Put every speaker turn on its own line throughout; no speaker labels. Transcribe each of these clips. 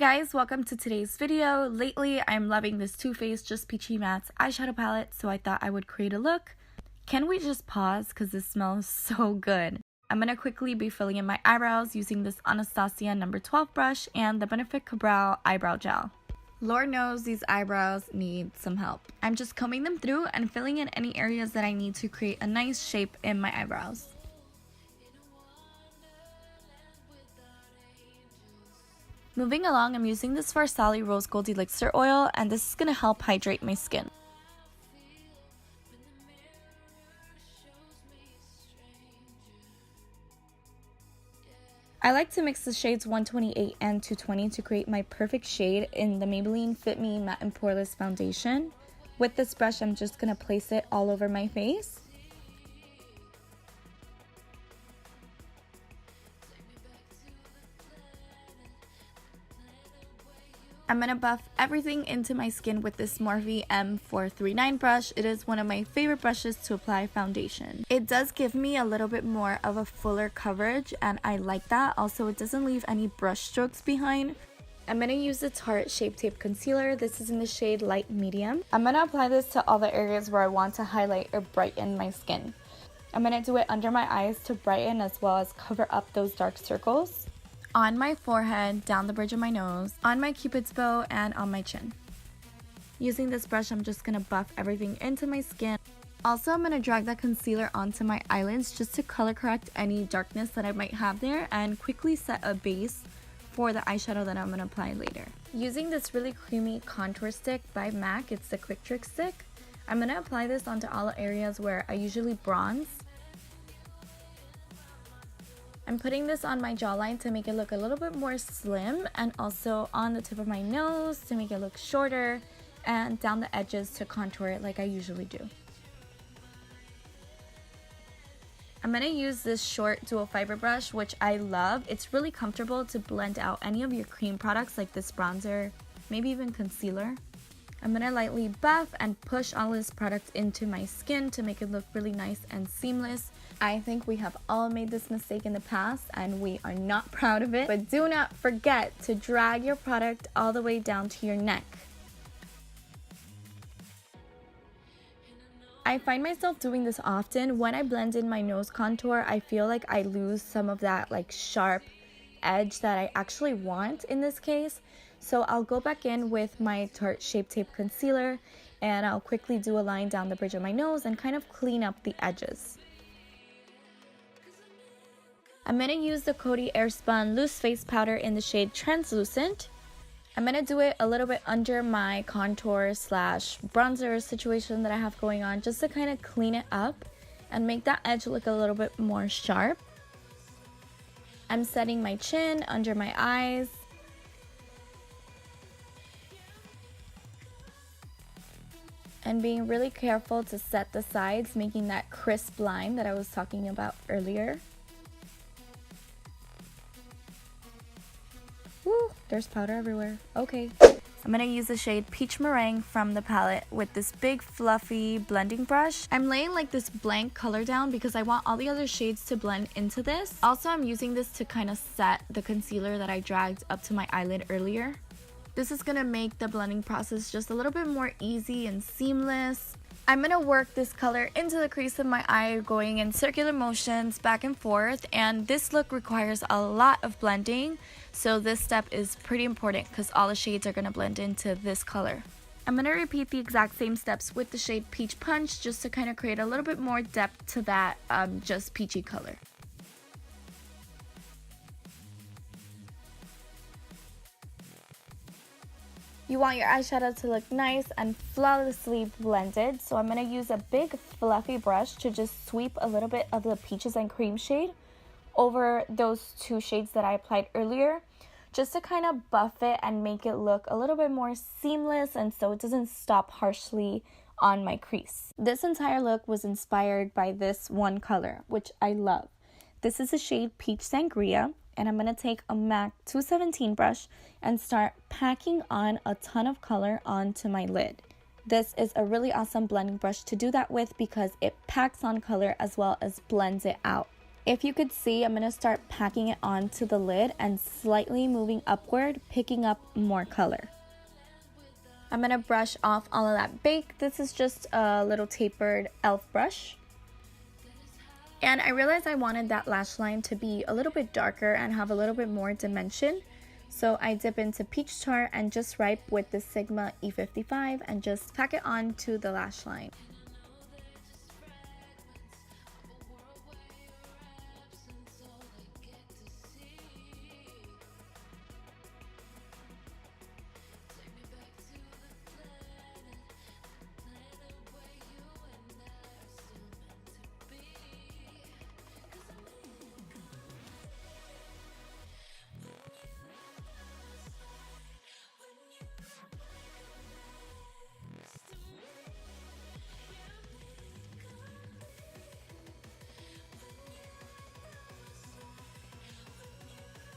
Hey guys, welcome to today's video. Lately, I'm loving this Too Faced Just Peachy Matte eyeshadow palette, so I thought I would create a look. Can we just pause because this smells so good? I'm going to quickly be filling in my eyebrows using this Anastasia number 12 brush and the Benefit Brow Eyebrow Gel. Lord knows these eyebrows need some help. I'm just combing them through and filling in any areas that I need to create a nice shape in my eyebrows. Moving along, I'm using this Farsali Rose Gold Elixir oil, and this is going to help hydrate my skin. I like to mix the shades 128 and 220 to create my perfect shade in the Maybelline Fit Me Matte and Poreless Foundation. With this brush, I'm just going to place it all over my face. I'm going to buff everything into my skin with this Morphe M439 brush. It is one of my favorite brushes to apply foundation. It does give me a little bit more of a fuller coverage, and I like that. Also, it doesn't leave any brush strokes behind. I'm going to use the Tarte Shape Tape Concealer. This is in the shade Light Medium. I'm going to apply this to all the areas where I want to highlight or brighten my skin. I'm going to do it under my eyes to brighten as well as cover up those dark circles. On my forehead, down the bridge of my nose, on my cupid's bow, and on my chin. Using this brush, I'm just going to buff everything into my skin. Also, I'm going to drag that concealer onto my eyelids just to color correct any darkness that I might have there and quickly set a base for the eyeshadow that I'm going to apply later. Using this really creamy contour stick by MAC, it's the Quicktrick stick, I'm going to apply this onto all the areas where I usually bronze. I'm putting this on my jawline to make it look a little bit more slim, and also on the tip of my nose to make it look shorter, and down the edges to contour it like I usually do. I'm going to use this short dual fiber brush, which I love. It's really comfortable to blend out any of your cream products like this bronzer, maybe even concealer. I'm going to lightly buff and push all this product into my skin to make it look really nice and seamless. I think we have all made this mistake in the past and we are not proud of it, but do not forget to drag your product all the way down to your neck. I find myself doing this often. When I blend in my nose contour, I feel like I lose some of that sharp edge that I actually want in this case. So I'll go back in with my Tarte Shape Tape Concealer and I'll quickly do a line down the bridge of my nose and kind of clean up the edges. I'm going to use the Coty Airspun Loose Face Powder in the shade Translucent. I'm going to do it a little bit under my contour slash bronzer situation that I have going on just to kind of clean it up and make that edge look a little bit more sharp. I'm setting my chin under my eyes. And being really careful to set the sides, making that crisp line that I was talking about earlier. Woo, there's powder everywhere. Okay. I'm going to use the shade Peach Meringue from the palette with this big fluffy blending brush. I'm laying this blank color down because I want all the other shades to blend into this. Also, I'm using this to kind of set the concealer that I dragged up to my eyelid earlier. This is going to make the blending process just a little bit more easy and seamless. I'm going to work this color into the crease of my eye, going in circular motions back and forth, and this look requires a lot of blending, so this step is pretty important because all the shades are going to blend into this color. I'm going to repeat the exact same steps with the shade Peach Punch just to kind of create a little bit more depth to that just peachy color. You want your eyeshadow to look nice and flawlessly blended, so I'm going to use a big fluffy brush to just sweep a little bit of the Peaches and Cream shade over those two shades that I applied earlier, just to kind of buff it and make it look a little bit more seamless and so it doesn't stop harshly on my crease. This entire look was inspired by this one color, which I love. This is the shade Peach Sangria. And I'm going to take a MAC 217 brush and start packing on a ton of color onto my lid. This is a really awesome blending brush to do that with because it packs on color as well as blends it out. If you could see, I'm going to start packing it onto the lid and slightly moving upward, picking up more color. I'm going to brush off all of that bake. This is just a little tapered e.l.f. brush. And I realized I wanted that lash line to be a little bit darker and have a little bit more dimension. So I dip into Peach Tar and Just Ripe with the Sigma E55 and just pack it onto the lash line.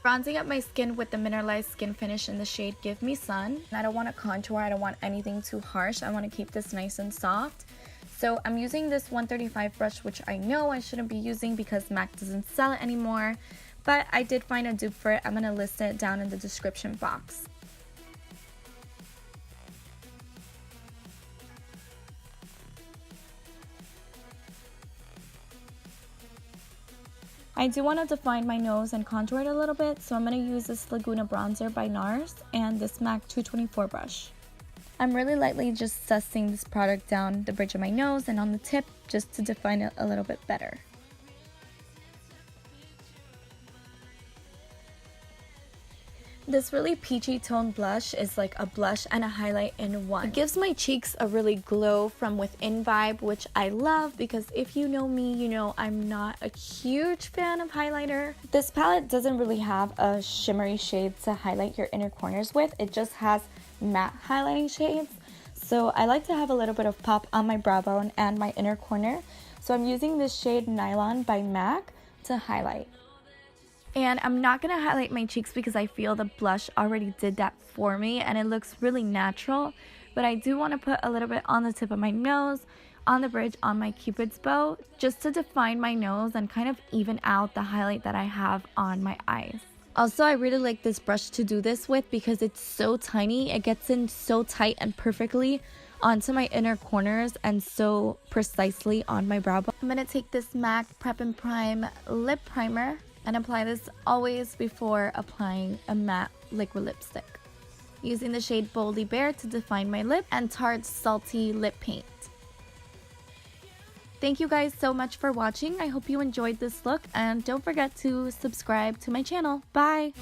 Bronzing up my skin with the mineralized skin finish in the shade Give Me Sun. And I don't want to contour, I don't want anything too harsh. I want to keep this nice and soft. So I'm using this 135 brush, which I know I shouldn't be using because MAC doesn't sell it anymore. But I did find a dupe for it. I'm going to list it down in the description box. I do want to define my nose and contour it a little bit, so I'm going to use this Laguna bronzer by NARS and this MAC 224 brush. I'm really lightly just sussing this product down the bridge of my nose and on the tip just to define it a little bit better. This really peachy toned blush is like a blush and a highlight in one. It gives my cheeks a really glow from within vibe, which I love because if you know me, you know I'm not a huge fan of highlighter. This palette doesn't really have a shimmery shade to highlight your inner corners with. It just has matte highlighting shades. So I like to have a little bit of pop on my brow bone and my inner corner. So I'm using this shade Nylon by MAC to highlight. And I'm not going to highlight my cheeks because I feel the blush already did that for me and it looks really natural. But I do want to put a little bit on the tip of my nose, on the bridge, on my Cupid's bow, just to define my nose and kind of even out the highlight that I have on my eyes. Also, I really like this brush to do this with because it's so tiny. It gets in so tight and perfectly onto my inner corners and so precisely on my brow bone. I'm going to take this MAC Prep and Prime lip primer and apply this always before applying a matte liquid lipstick. Using the shade Boldly Bare to define my lip and Tarte's Salty Lip Paint. Thank you guys so much for watching. I hope you enjoyed this look and don't forget to subscribe to my channel. Bye!